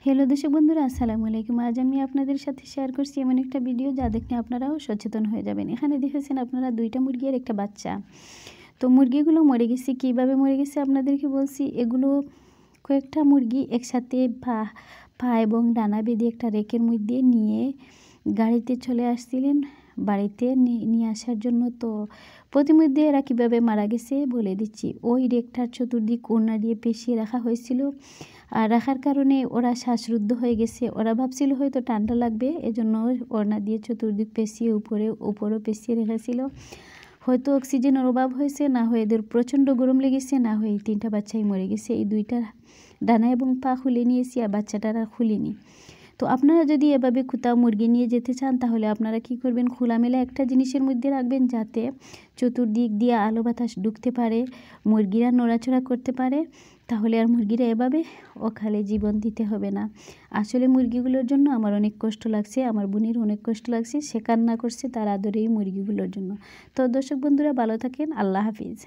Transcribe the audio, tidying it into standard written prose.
Hello দর্শক বন্ধুরা, আসসালামু আলাইকুম। আজ আমি আপনাদের সাথে শেয়ার করছি এমন একটা ভিডিও যা দেখে আপনারাও সচেতন হয়ে যাবেন। এখানে দেখেছেন আপনারা দুইটা মুরগি আর একটা বাচ্চা। তো মুরগিগুলো মরে গেছে। কীভাবে মরে গেছে আপনাদেরকে বলছি। এগুলো কয়েকটা মুরগি একসাথে পা এবং ডানা বেঁধে একটা রেকের মধ্যে নিয়ে গাড়িতে চলে আসছিলেন বাড়িতে নিয়ে আসার জন্য। তো প্রতিমধ্যে এরা কীভাবে মারা গেছে বলে দিচ্ছি। ওই রেকটার চতুর্দিক ওড়না দিয়ে পেঁচিয়ে রাখা হয়েছিল, আর রাখার কারণে ওরা শ্বাসরুদ্ধ হয়ে গেছে। ওরা ভাবছিল হয়তো ঠান্ডা লাগবে, এজন্য ওড়না দিয়ে চতুর্দিক পেঁচিয়ে উপরেও পেঁচিয়ে রেখেছিল। হয়তো অক্সিজেনের অভাব হয়েছে, না হয়ে এদের প্রচণ্ড গরম লেগেছে, না হয়ে এই তিনটা বাচ্চাই মরে গেছে। এই দুইটা ডানা এবং পা খুলে নিয়েছি, আর বাচ্চাটার আর খুলিনি। তো আপনারা যদি এভাবে কোথাও মুরগি নিয়ে যেতে চান, তাহলে আপনারা কি করবেন, খোলামেলা একটা জিনিসের মধ্যে রাখবেন, যাতে চতুর্দিক দিয়ে আলো বাতাস ঢুকতে পারে, মুরগিরা নড়াচড়া করতে পারে। তাহলে আর মুরগিরা এভাবে অকালে জীবন দিতে হবে না। আসলে মুরগিগুলোর জন্য আমার অনেক কষ্ট লাগছে, আমার বোনের অনেক কষ্ট লাগছে। সে কান্না করছে তার আদরেই মুরগিগুলোর জন্য। তো দর্শক বন্ধুরা, ভালো থাকেন। আল্লাহ হাফিজ।